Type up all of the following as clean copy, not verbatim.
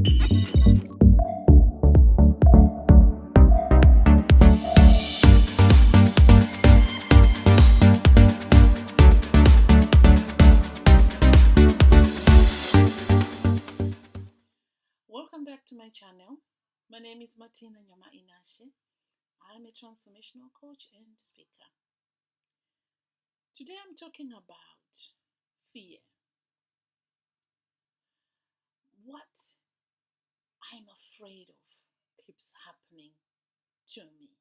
Welcome back to my channel. My name is Martina Nyama Inashe. I'm a transformational coach and speaker. Today I'm talking about fear. What I'm afraid of keeps happening to me.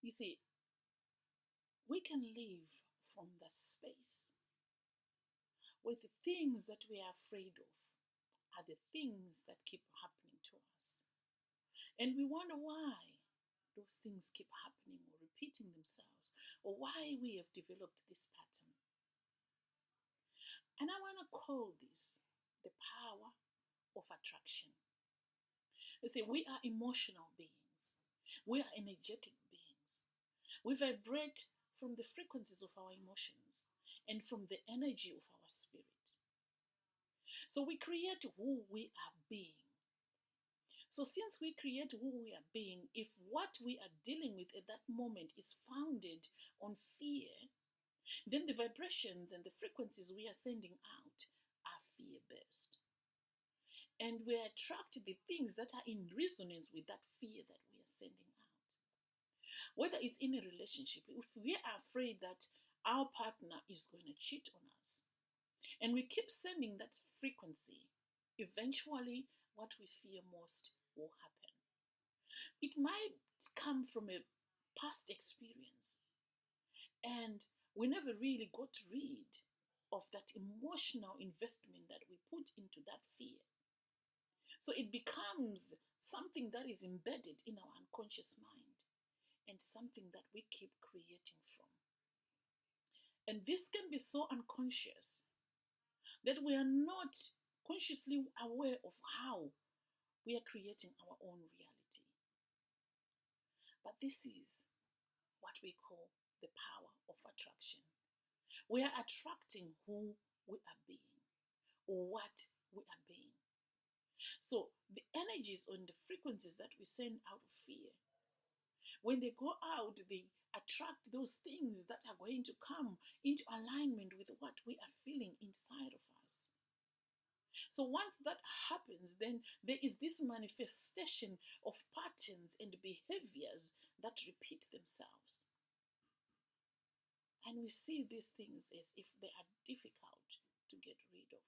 You see, we can live from the space where the things that we are afraid of are the things that keep happening to us. And we wonder why those things keep happening or repeating themselves, or why we have developed this pattern. And I want to call this the power of attraction. You see, we are emotional beings. We are energetic beings. We vibrate from the frequencies of our emotions and from the energy of our spirit. So we create who we are being. So since we create who we are being, if what we are dealing with at that moment is founded on fear, then the vibrations and the frequencies we are sending out are fear-based. And we attract the things that are in resonance with that fear that we are sending out. Whether it's in a relationship, if we are afraid that our partner is going to cheat on us, and we keep sending that frequency, eventually what we fear most will happen. It might come from a past experience, and we never really got rid of that emotional investment that we put into that fear. So it becomes something that is embedded in our unconscious mind and something that we keep creating from. And this can be so unconscious that we are not consciously aware of how we are creating our own reality. But this is what we call the power of attraction. We are attracting who we are being, or what we are being. So the energies and the frequencies that we send out of fear, when they go out, they attract those things that are going to come into alignment with what we are feeling inside of us. So once that happens, then there is this manifestation of patterns and behaviors that repeat themselves. And we see these things as if they are difficult to get rid of.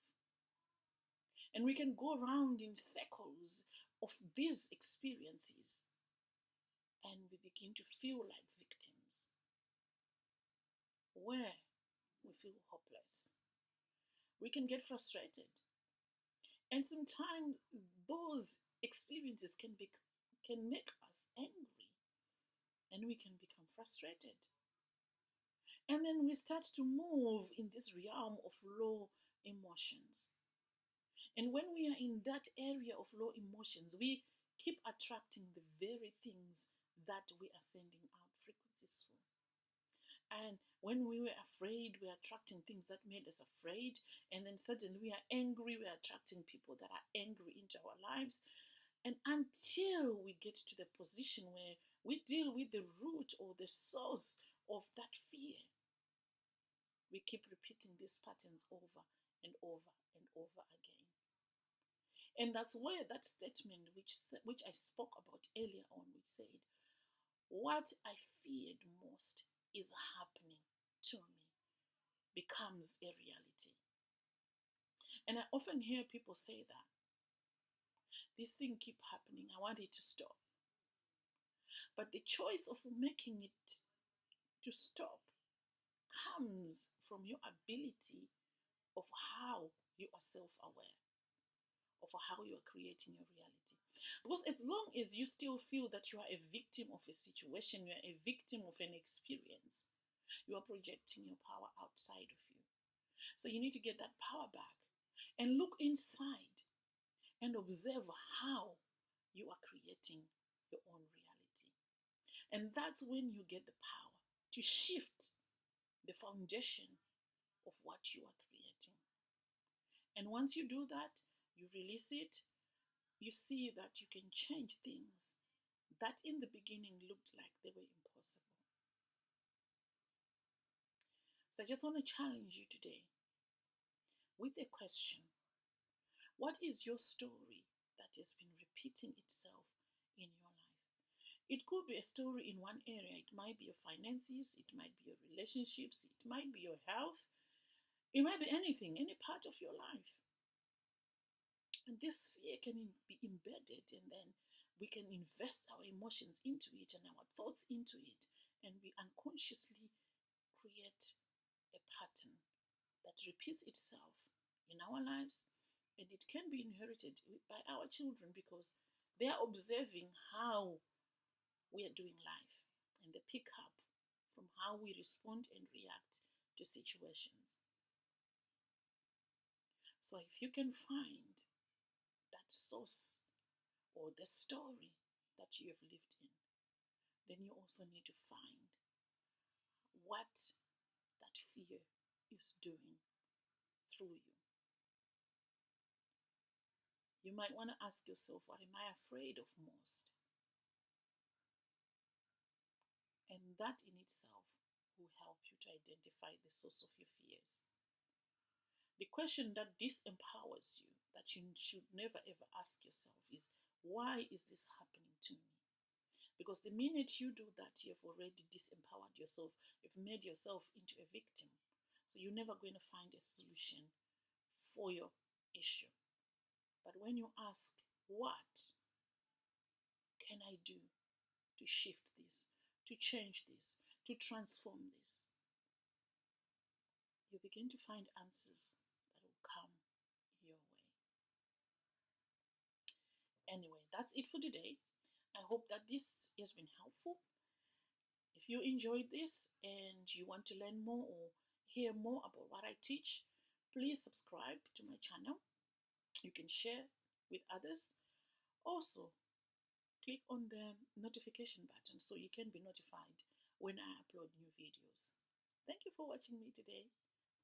And we can go around in circles of these experiences, and we begin to feel like victims, where we feel hopeless. We can get frustrated. And sometimes those experiences can make us angry, and we can become frustrated. And then we start to move in this realm of low emotions. And when we are in that area of low emotions, we keep attracting the very things that we are sending out frequencies for. And when we were afraid, we are attracting things that made us afraid. And then suddenly we are angry, we are attracting people that are angry into our lives. And until we get to the position where we deal with the root or the source of that fear, we keep repeating these patterns over and over and over again. And that's where that statement which I spoke about earlier on, which said, what I feared most is happening to me, becomes a reality. And I often hear people say that this thing keep happening, I want it to stop. But the choice of making it to stop comes from your ability of how you are self-aware, of how you are creating your reality. Because as long as you still feel that you are a victim of a situation, you are a victim of an experience, you are projecting your power outside of you. So you need to get that power back and look inside and observe how you are creating your own reality. And that's when you get the power to shift the foundation of what you are creating. And once you do that, You release it, you see that you can change things that in the beginning looked like they were impossible. So I just want to challenge you today with a question. What is your story that has been repeating itself in your life? It could be a story in one area. It might be your finances, it might be your relationships, it might be your health, it might be anything, any part of your life. And this fear can be embedded, and then we can invest our emotions into it and our thoughts into it, and we unconsciously create a pattern that repeats itself in our lives, and it can be inherited by our children because they are observing how we are doing life, and they pick up from how we respond and react to situations. So if you can find that source or the story that you have lived in, then you also need to find what that fear is doing through you. You might want to ask yourself, what am I afraid of most? And that in itself will help you to identify the source of your fears. The question that disempowers you, that you should never ever ask yourself, is why is this happening to me? Because the minute you do that, you've already disempowered yourself. You've made yourself into a victim. So you're never going to find a solution for your issue. But when you ask, what can I do to shift this, to change this, to transform this, you begin to find answers that will come your way. Anyway, that's it for today. I hope that this has been helpful. If you enjoyed this and you want to learn more or hear more about what I teach, please subscribe to my channel. You can share with others. Also, click on the notification button so you can be notified when I upload new videos. Thank you for watching me today.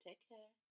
Take care.